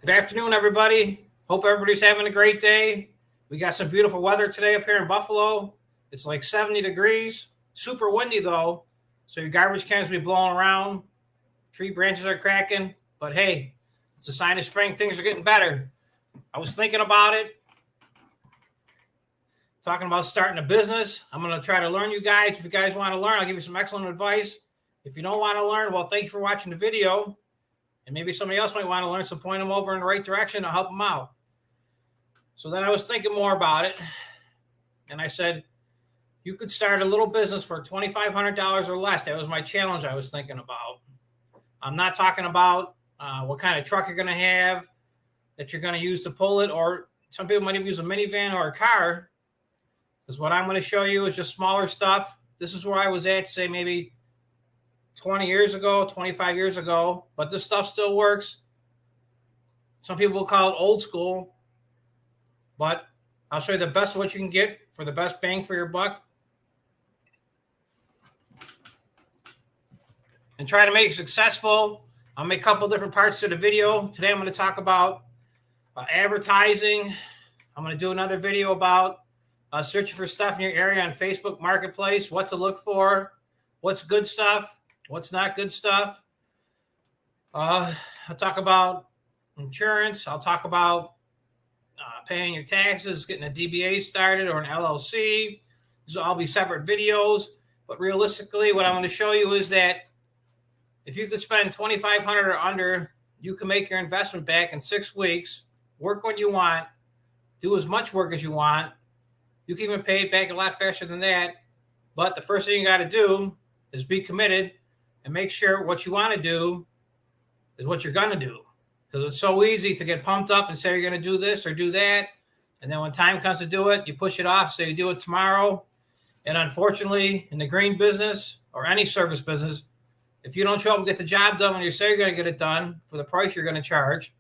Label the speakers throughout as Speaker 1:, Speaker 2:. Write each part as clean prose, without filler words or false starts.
Speaker 1: Good afternoon, everybody. Hope everybody's having a great day. We got some beautiful weather today up here in Buffalo. It's like 70 degrees. Super windy, though, so your garbage cans will be blowing around. Tree branches are cracking. But hey, it's a sign of spring. Things are getting better. I was thinking about it, talking about starting a business. I'm going to try to learn you guys. If you guys want to learn, I'll give you some excellent advice. If you don't want to learn, well, thank you for watching the video. And maybe somebody else might want to learn, so point them over in the right direction to help them out. So then I was thinking more about it, and I said, you could start a little business for $2,500 or less. That was my challenge I was thinking about. I'm not talking about what kind of truck you're going to have that you're going to use to pull it, or some people might even use a minivan or a car, because what I'm going to show you is just smaller stuff. This is where I was at, say, maybe 20 years ago, 25 years ago, but this stuff still works. Some people will call it old school, but I'll show you the best of what you can get for the best bang for your buck and try to make it successful. I'll make a couple different parts to the video. Today I'm going to talk about advertising. I'm going to do another video about searching for stuff in your area on Facebook Marketplace, what to look for, what's good stuff, what's not good stuff. I'll talk about insurance. I'll talk about paying your taxes, getting a DBA started or an LLC. These will all be separate videos. But realistically, what I'm going to show you is that if you could spend $2,500 or under, you can make your investment back in 6 weeks, work when you want, do as much work as you want. You can even pay it back a lot faster than that. But the first thing you got to do is be committed and make sure what you want to do is what you're going to do. Because it's so easy to get pumped up and say you're going to do this or do that. And then when time comes to do it, you push it off, say you do it tomorrow. And unfortunately, in the green business or any service business, if you don't show up and get the job done when you say you're going to get it done for the price you're going to charge,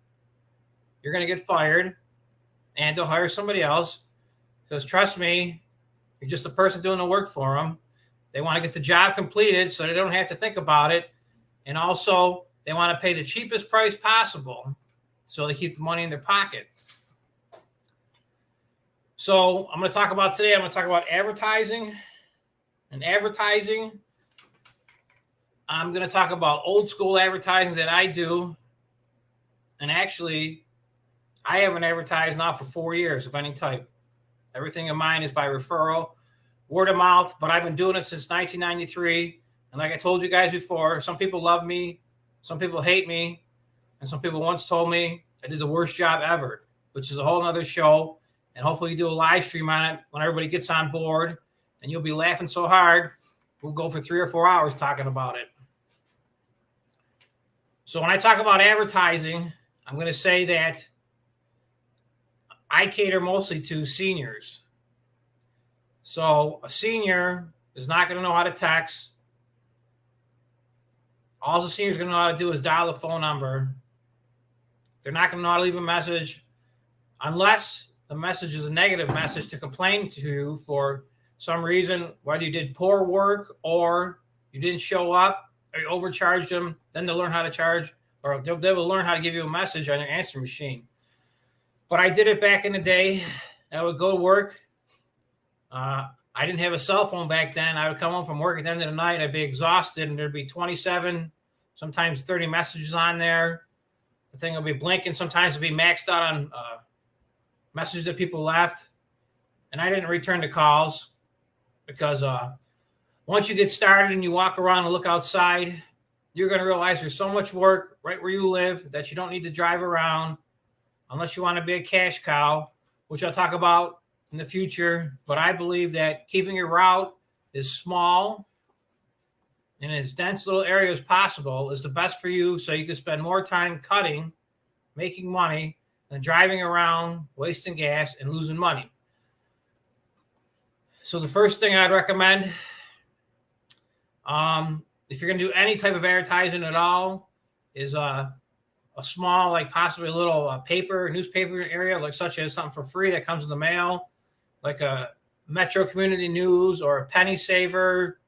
Speaker 1: you're going to get fired and they'll hire somebody else. Because trust me, you're just a person doing the work for them. They want to get the job completed so they don't have to think about it. And also, they want to pay the cheapest price possible so they keep the money in their pocket. So I'm going to talk about today, I'm going to talk about advertising. And advertising, I'm going to talk about old school advertising that I do. And actually, I haven't advertised now for 4 years of any type. Everything of mine is by referral, word of mouth, but I've been doing it since 1993. And like I told you guys before, some people love me, some people hate me, and some people once told me I did the worst job ever, which is a whole nother show. And hopefully you do a live stream on it when everybody gets on board, and you'll be laughing so hard, we'll go for 3 or 4 hours talking about it. So when I talk about advertising, I'm going to say that I cater mostly to seniors. So a senior is not going to know how to text. All the seniors are going to know how to do is dial the phone number. They're not going to know how to leave a message unless the message is a negative message to complain to you for some reason, whether you did poor work or you didn't show up or you overcharged them. Then they'll learn how to charge, or they will learn how to give you a message on your answer machine. But I did it back in the day. I would go to work. I didn't have a cell phone back then. I would come home from work at the end of the night. I'd be exhausted, and there'd be 27, sometimes 30 messages on there. The thing would be blinking. Sometimes it'd be maxed out on messages that people left. And I didn't return the calls because once you get started and you walk around and look outside, you're going to realize there's so much work right where you live that you don't need to drive around unless you want to be a cash cow, which I'll talk about in the future. But I believe that keeping your route as small and as dense little area as possible is the best for you, so you can spend more time cutting, making money, than driving around, wasting gas, and losing money. So the first thing I'd recommend, if you're going to do any type of advertising at all, is a small, like possibly a little newspaper area, like such as something for free that comes in the mail, like a Metro Community News or a Penny Saver.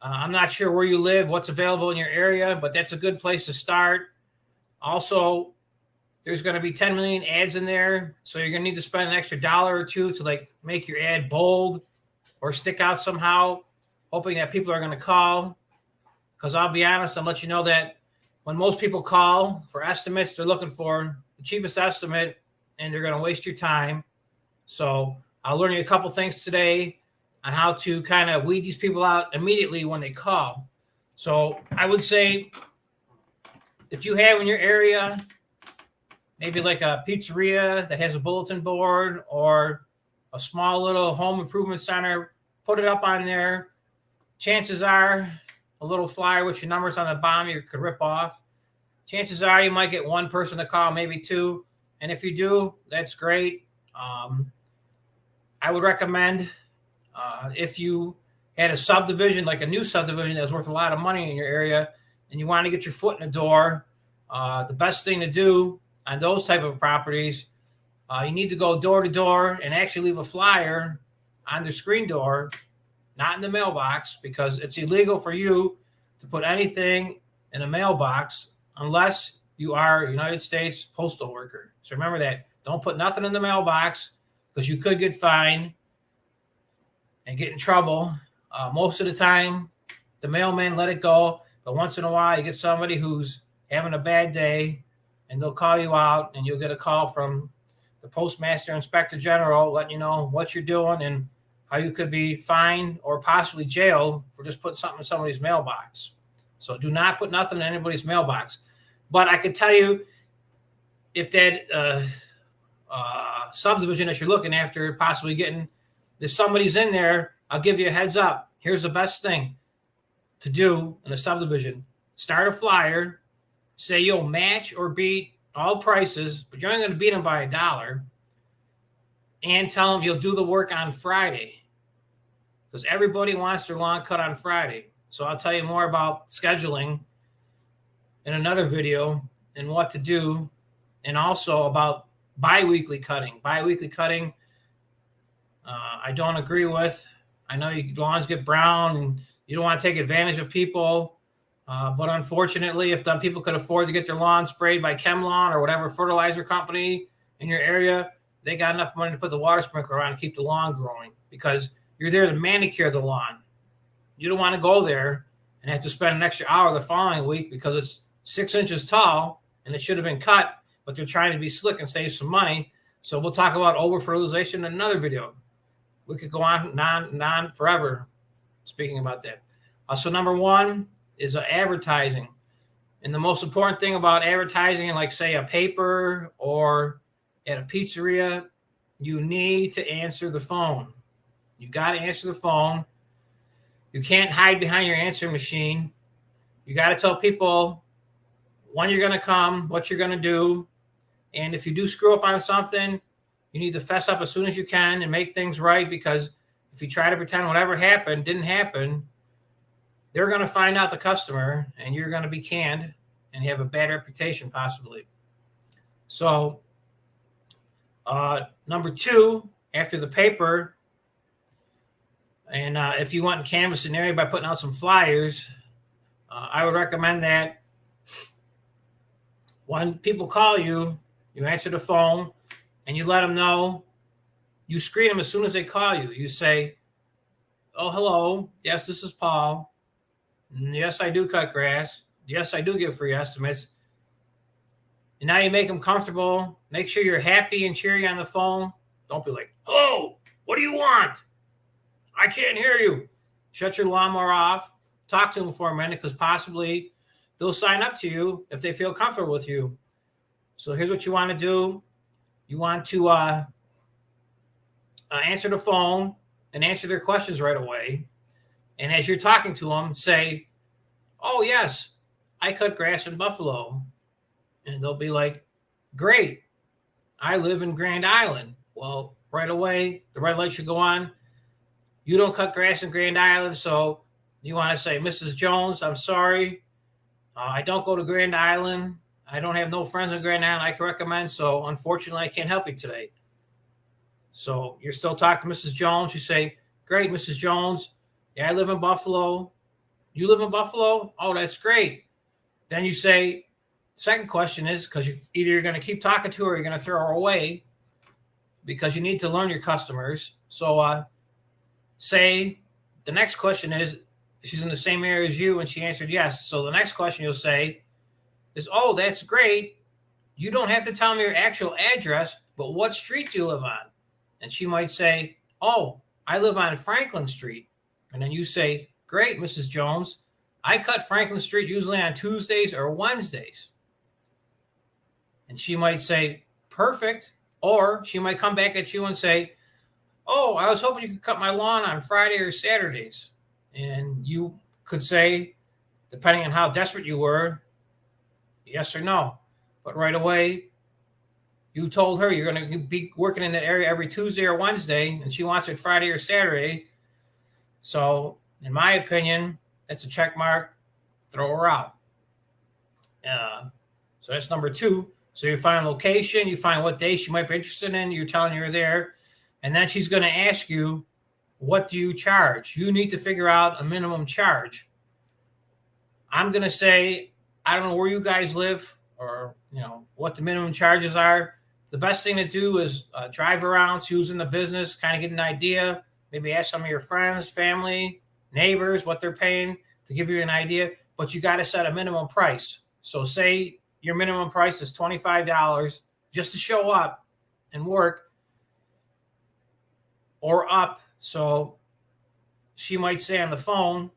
Speaker 1: I'm not sure where you live, what's available in your area, but that's a good place to start. Also, there's going to be 10 million ads in there. So you're going to need to spend an extra $1 or $2 to like make your ad bold or stick out somehow, hoping that people are going to call. Because I'll be honest, I'll let you know that when most people call for estimates, they're looking for the cheapest estimate and they're going to waste your time. So I'll learn you a couple things today on how to kind of weed these people out immediately when they call. So I would say if you have in your area, maybe like a pizzeria that has a bulletin board or a small little home improvement center, put it up on there. Chances are a little flyer with your numbers on the bottom you could rip off. Chances are you might get one person to call, maybe two. And if you do, that's great. I would recommend if you had a subdivision, like a new subdivision that's worth a lot of money in your area, and you want to get your foot in the door, the best thing to do on those type of properties, you need to go door to door and actually leave a flyer on the screen door, not in the mailbox, because it's illegal for you to put anything in a mailbox unless you are a United States postal worker. So remember that. Don't put nothing in the mailbox because you could get fined and get in trouble. Most of the time, the mailman let it go. But once in a while, you get somebody who's having a bad day, and they'll call you out, and you'll get a call from the Postmaster Inspector General letting you know what you're doing and how you could be fined or possibly jailed for just putting something in somebody's mailbox. So do not put nothing in anybody's mailbox. But I could tell you, if that subdivision that you're looking after, possibly getting, if somebody's in there, I'll give you a heads up. Here's the best thing to do in a subdivision. Start a flyer. Say you'll match or beat all prices, but you're only going to beat them by $1. And tell them you'll do the work on Friday, because everybody wants their lawn cut on Friday. So I'll tell you more about scheduling in another video and what to do, and also about bi-weekly cutting. Bi-weekly cutting, I don't agree with. I know lawns get brown and you don't want to take advantage of people, but unfortunately, if the people could afford to get their lawn sprayed by ChemLawn or whatever fertilizer company in your area, they got enough money to put the water sprinkler on and keep the lawn growing, because you're there to manicure the lawn. You don't want to go there and have to spend an extra hour the following week because it's 6 inches tall and it should have been cut, but they're trying to be slick and save some money. So we'll talk about over-fertilization in another video. We could go on forever speaking about that. So number one is advertising. And the most important thing about advertising in, like, say, a paper or at a pizzeria, you need to answer the phone. You got to answer the phone. You can't hide behind your answering machine. You got to tell people when you're going to come, what you're going to do. And if you do screw up on something, you need to fess up as soon as you can and make things right, because if you try to pretend whatever happened didn't happen, they're going to find out, the customer, and you're going to be canned and have a bad reputation possibly. So number two, after the paper, and if you want to canvass an area by putting out some flyers, I would recommend that when people call you, you answer the phone and you let them know. You screen them as soon as they call you. You say, "Oh, hello. Yes, this is Paul. Yes, I do cut grass. Yes, I do give free estimates." And now you make them comfortable. Make sure you're happy and cheery on the phone. Don't be like, "Hello, what do you want? I can't hear you." Shut your lawnmower off. Talk to them for a minute, because possibly they'll sign up to you if they feel comfortable with you. So here's what you want to do. You want to answer the phone and answer their questions right away. And as you're talking to them, say, "Oh, yes, I cut grass in Buffalo." And they'll be like, "Great, I live in Grand Island." Well, right away, the red light should go on. You don't cut grass in Grand Island, so you want to say, "Mrs. Jones, I'm sorry. I don't go to Grand Island. I don't have no friends in Grand Island I can recommend, so unfortunately, I can't help you today." So you're still talking to Mrs. Jones. You say, "Great, Mrs. Jones. Yeah, I live in Buffalo." "You live in Buffalo? Oh, that's great." Then you say, Second question is because either you're going to keep talking to her or you're going to throw her away because you need to learn your customers. So say the next question is, she's in the same area as you and she answered yes. So the next question you'll say is, oh, that's great. You don't have to tell me your actual address, but what street do you live on? And she might say, oh, I live on Franklin Street. And then you say, great, Mrs. Jones. I cut Franklin Street usually on Tuesdays or Wednesdays. And she might say, perfect. Or she might come back at you and say, oh, I was hoping you could cut my lawn on Friday or Saturdays. And you could say, depending on how desperate you were, yes or no. But right away, you told her you're going to be working in that area every Tuesday or Wednesday, and she wants it Friday or Saturday. So, in my opinion, that's a check mark. Throw her out. So that's number 2. So you find location, you find what day she might be interested in, you're telling her there, and then she's going to ask you, what do you charge? You need to figure out a minimum charge. I'm going to say, I don't know where you guys live or what the minimum charges are. The best thing to do is drive around, see who's in the business, kind of get an idea. Maybe ask some of your friends, family, neighbors what they're paying to give you an idea. But you got to set a minimum price. So say your minimum price is $25 just to show up and work, or up. So she might say on the phone,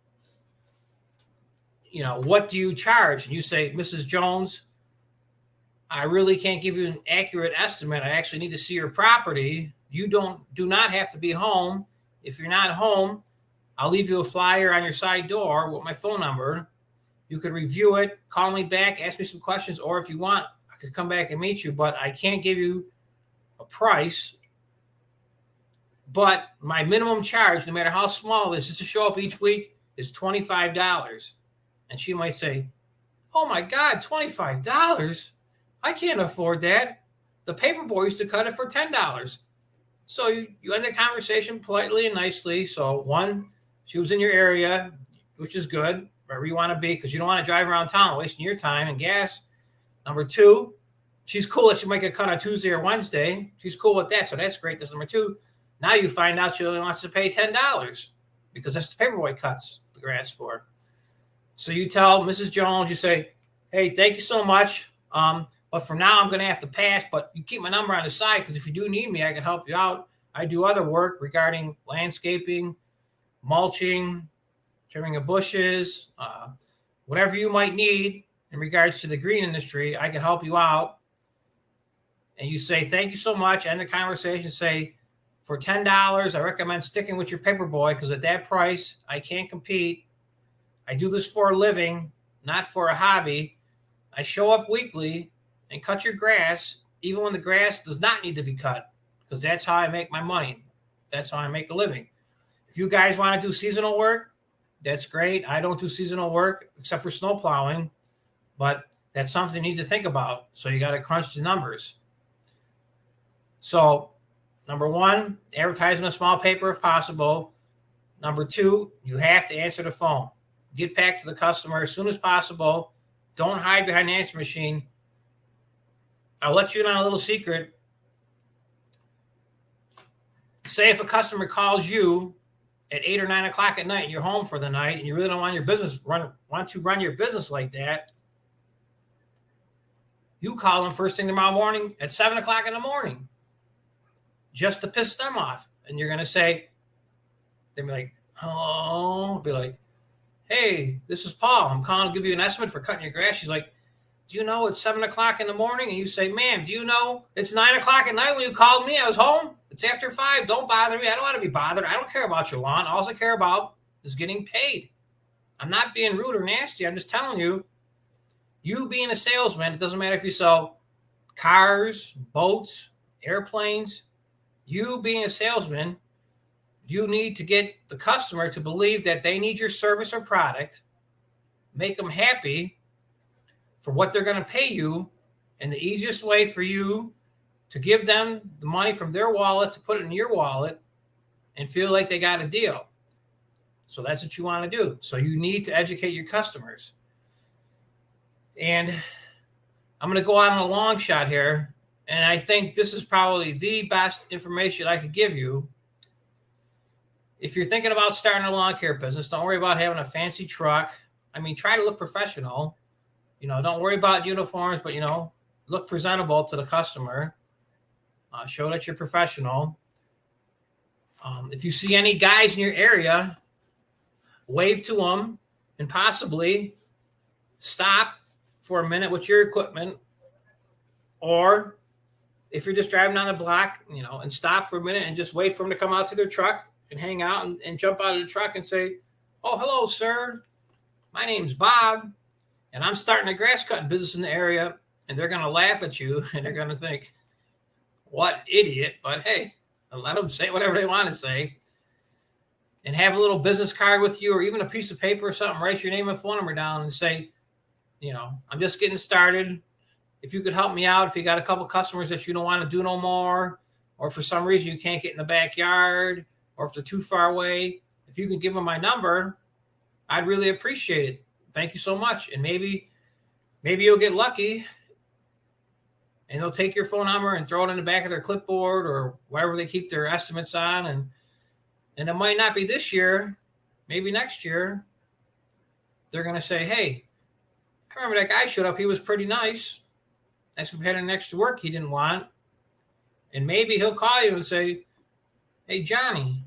Speaker 1: what do you charge? And you say, Mrs. Jones, I really can't give you an accurate estimate. I actually need to see your property. You do not have to be home. If you're not home, I'll leave you a flyer on your side door with my phone number. You could review it, call me back, ask me some questions, or if you want, I could come back and meet you, but I can't give you a price. But my minimum charge, no matter how small it is, just to show up each week, is $25. And she might say, oh my God, $25? I can't afford that. The paperboy used to cut it for $10. So you end the conversation politely and nicely. So 1, she was in your area, which is good, wherever you want to be, because you don't want to drive around town wasting your time and gas. Number 2, she's cool that she might get cut on Tuesday or Wednesday. She's cool with that, so that's great. That's number 2. Now you find out she only wants to pay $10 because that's the paperboy cuts the grass for. So you tell Mrs. Jones, you say, hey, thank you so much. But for now, I'm going to have to pass. But you keep my number on the side because if you do need me, I can help you out. I do other work regarding landscaping, mulching, trimming of bushes, whatever you might need in regards to the green industry, I can help you out. And you say, thank you so much. End the conversation. Say, for $10, I recommend sticking with your paperboy because at that price, I can't compete. I do this for a living, not for a hobby. I show up weekly and cut your grass, even when the grass does not need to be cut, because that's how I make my money. That's how I make a living. If you guys want to do seasonal work, that's great. I don't do seasonal work except for snow plowing, but that's something you need to think about. So you got to crunch the numbers. So number 1, advertise in a small paper if possible. Number 2, you have to answer the phone. Get back to the customer as soon as possible. Don't hide behind the answer machine. I'll let you in on a little secret. Say if a customer calls you at 8 or 9 o'clock at night and you're home for the night and you really don't want to run your business like that, you call them first thing tomorrow morning at 7 o'clock in the morning just to piss them off. And you're going to say, they'll be like, hello. Be like, hey, this is Paul. I'm calling to give you an estimate for cutting your grass. She's like, do you know it's 7 o'clock in the morning? And you say, ma'am, do you know it's 9 o'clock at night when you called me? I was home. It's after 5. Don't bother me. I don't want to be bothered. I don't care about your lawn. All I care about is getting paid. I'm not being rude or nasty. I'm just telling you, you being a salesman, it doesn't matter if you sell cars, boats, airplanes. You being a salesman, you need to get the customer to believe that they need your service or product, make them happy for what they're going to pay you. And the easiest way for you to give them the money from their wallet to put it in your wallet and feel like they got a deal. So that's what you want to do. So you need to educate your customers. And I'm going to go on a long shot here, and I think this is probably the best information I could give you. If you're thinking about starting a lawn care business, don't worry about having a fancy truck. I mean, try to look professional. Don't worry about uniforms, but, look presentable to the customer. Show that you're professional. If you see any guys in your area, wave to them and possibly stop for a minute with your equipment. Or if you're just driving down the block, and stop for a minute and just wait for them to come out to their truck and hang out and jump out of the truck and say, "Oh, hello, sir. My name's Bob, and I'm starting a grass cutting business in the area." And they're going to laugh at you, and they're going to think, "What idiot," but hey, let them say whatever they want to say. And have a little business card with you, or even a piece of paper or something. Write your name and phone number down and say, "I'm just getting started. If you could help me out, if you got a couple customers that you don't want to do no more, or for some reason you can't get in the backyard, or if they're too far away, if you can give them my number, I'd really appreciate it. Thank you so much." And maybe you'll get lucky and they'll take your phone number and throw it in the back of their clipboard or wherever they keep their estimates on. And it might not be this year, maybe next year. They're going to say, "Hey, I remember that guy showed up. He was pretty nice. Thanks for having extra work he didn't want." And maybe he'll call you and say, "Hey, Johnny,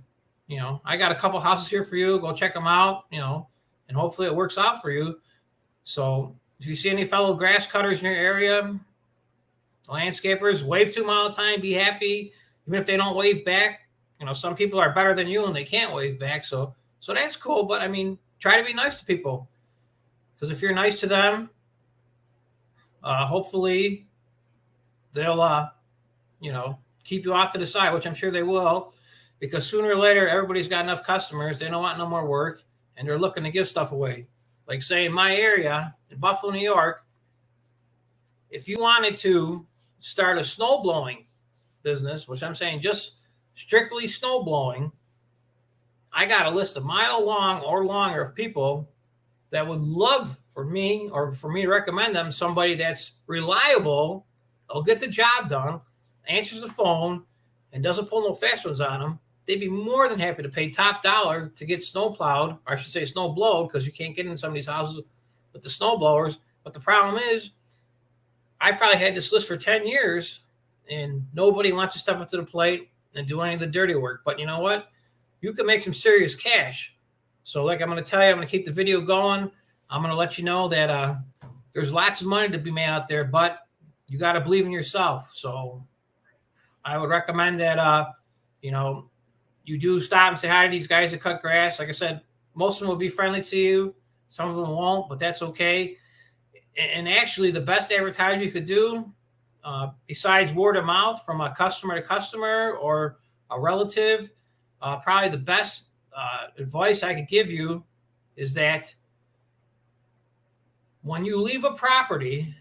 Speaker 1: I got a couple houses here for you. Go check them out, and hopefully it works out for you." So if you see any fellow grass cutters in your area, landscapers, wave to them all the time. Be happy. Even if they don't wave back, some people are better than you and they can't wave back. So that's cool. But I mean, try to be nice to people, because if you're nice to them, hopefully they'll, keep you off to the side, which I'm sure they will, because sooner or later, everybody's got enough customers. They don't want no more work, and they're looking to give stuff away. Like, say, in my area, in Buffalo, New York, if you wanted to start a snow blowing business, which I'm saying just strictly snow blowing, I got a list a mile long or longer of people that would love for me to recommend them somebody that's reliable, will get the job done, answers the phone, and doesn't pull no fast ones on them. They'd be more than happy to pay top dollar to get snow plowed, or I should say snow blowed, because you can't get in some of these houses with the snow blowers. But the problem is, I probably had this list for 10 years, and nobody wants to step up to the plate and do any of the dirty work. But you know what? You can make some serious cash. So like I'm going to tell you, I'm going to keep the video going. I'm going to let you know that there's lots of money to be made out there, but you got to believe in yourself. So I would recommend that, you do stop and say hi to these guys that cut grass. Like I said, most of them will be friendly to you. Some of them won't, but that's okay. And actually, the best advertising you could do, besides word of mouth from a customer to customer or a relative, probably the best advice I could give you is that when you leave a property,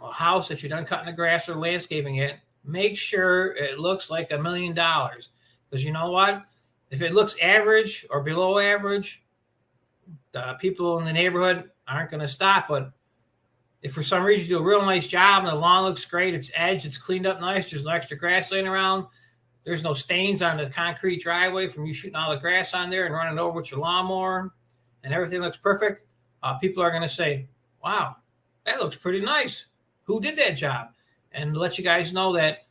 Speaker 1: a house that you're done cutting the grass or landscaping it, make sure it looks like $1 million. Because you know what? If it looks average or below average, the people in the neighborhood aren't going to stop. But if for some reason you do a real nice job and the lawn looks great, it's edged, it's cleaned up nice, there's no extra grass laying around, there's no stains on the concrete driveway from you shooting all the grass on there and running over with your lawnmower, and everything looks perfect, people are going to say, "Wow, that looks pretty nice. Who did that job?" And to let you guys know that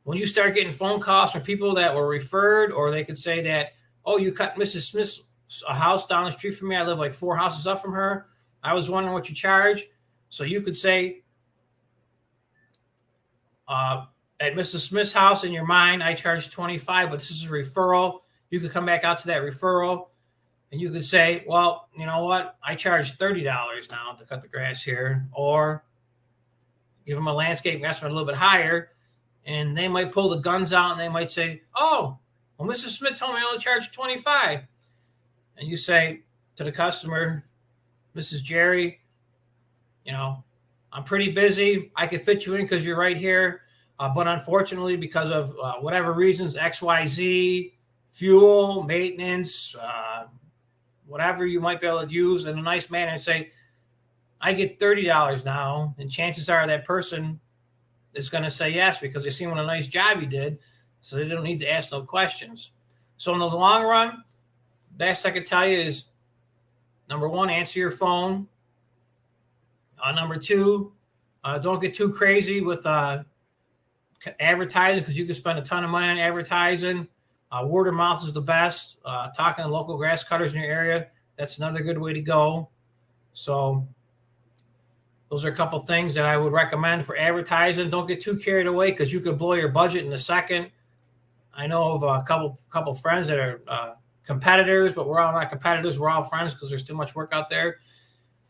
Speaker 1: when you start getting phone calls from people that were referred, or they could say that, "Oh, you cut Mrs. Smith's a house down the street from me. I live like 4 houses up from her. I was wondering what you charge." So you could say, at Mrs. Smith's house, in your mind, I charge $25, but this is a referral. You could come back out to that referral, and you could say, "Well, you know what? I charge $30 now to cut the grass here," or give them a landscape estimate a little bit higher, and they might pull the guns out and they might say, "Oh, well, Mrs. Smith told me I only charge $25. And you say to the customer, "Mrs. Jerry, I'm pretty busy. I could fit you in because you're right here. But unfortunately, because of whatever reasons, XYZ, fuel, maintenance, whatever you might be able to use in a nice manner, and say, I get $30 now, and chances are that person is going to say yes because they seen what a nice job you did, so they don't need to ask no questions. So in the long run, best I could tell you is, number one, answer your phone. Number two, don't get too crazy with advertising, because you can spend a ton of money on advertising. Word of mouth is the best. Talking to local grass cutters in your area, that's another good way to go. So those are a couple things that I would recommend for advertising. Don't get too carried away, because you could blow your budget in a second. I know of a couple friends that are competitors, but we're all not competitors. We're all friends because there's too much work out there.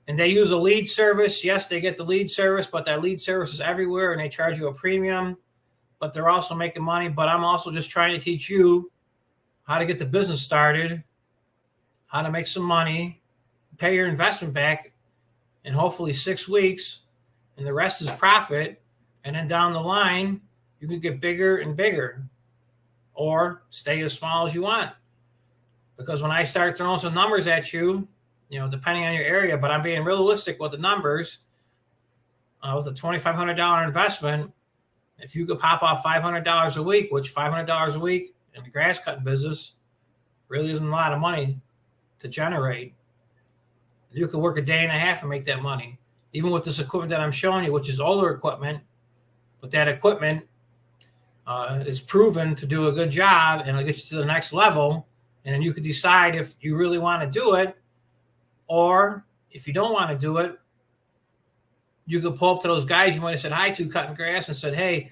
Speaker 1: And they use a lead service. Yes, they get the lead service, but that lead service is everywhere, and they charge you a premium. But they're also making money. But I'm also just trying to teach you how to get the business started, how to make some money, pay your investment back in hopefully 6 weeks, and the rest is profit. And then down the line, you can get bigger and bigger, or stay as small as you want. Because when I start throwing some numbers at you, depending on your area, but I'm being realistic with the numbers, with a $2,500 investment, if you could pop off $500 a week, which $500 a week in the grass cutting business really isn't a lot of money to generate. You could work a day and a half and make that money. Even with this equipment that I'm showing you, which is older equipment, but that equipment is proven to do a good job, and it'll get you to the next level. And then you could decide if you really want to do it, or if you don't want to do it, you could pull up to those guys you might have said hi to cutting grass and said, hey,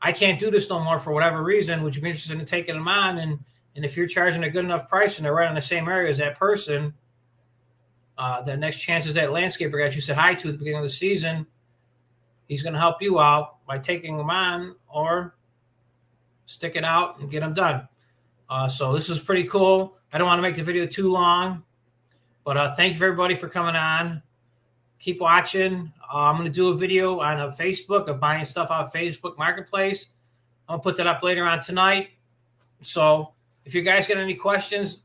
Speaker 1: I can't do this no more for whatever reason. Would you be interested in taking them on? And if you're charging a good enough price and they're right in the same area as that person, the next chance is that landscaper guy you said hi to at the beginning of the season, he's going to help you out by taking them on, or stick it out and get them done. So this is pretty cool. I don't want to make the video too long, but thank you for everybody for coming on. Keep watching. I'm going to do a video on Facebook of buying stuff off Facebook Marketplace. I'll put that up later on tonight. So if you guys got any questions,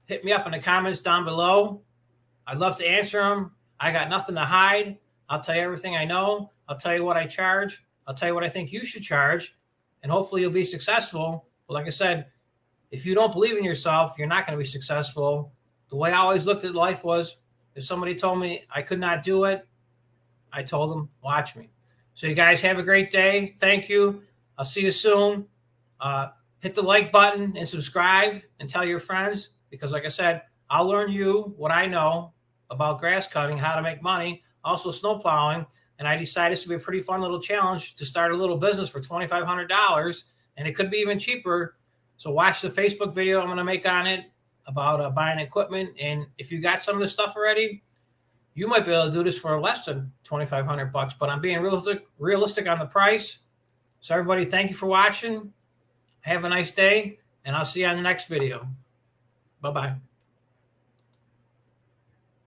Speaker 1: hit me up in the comments down below. I'd love to answer them. I got nothing to hide. I'll tell you everything I know. I'll tell you what I charge. I'll tell you what I think you should charge, and hopefully you'll be successful. But like I said, if you don't believe in yourself, you're not going to be successful. The way I always looked at life was, if somebody told me I could not do it, I told them, watch me. So you guys have a great day. Thank you. I'll see you soon. Hit the like button and subscribe and tell your friends, because like I said, I'll learn you what I know about grass cutting, how to make money, also snow plowing. And I decided this to be a pretty fun little challenge to start a little business for $2,500, and it could be even cheaper. So watch the Facebook video I'm going to make on it about buying equipment. And if you got some of the stuff already, you might be able to do this for less than $2,500, but I'm being realistic on the price. So everybody, thank you for watching. Have a nice day, and I'll see you on the next video. Bye-bye.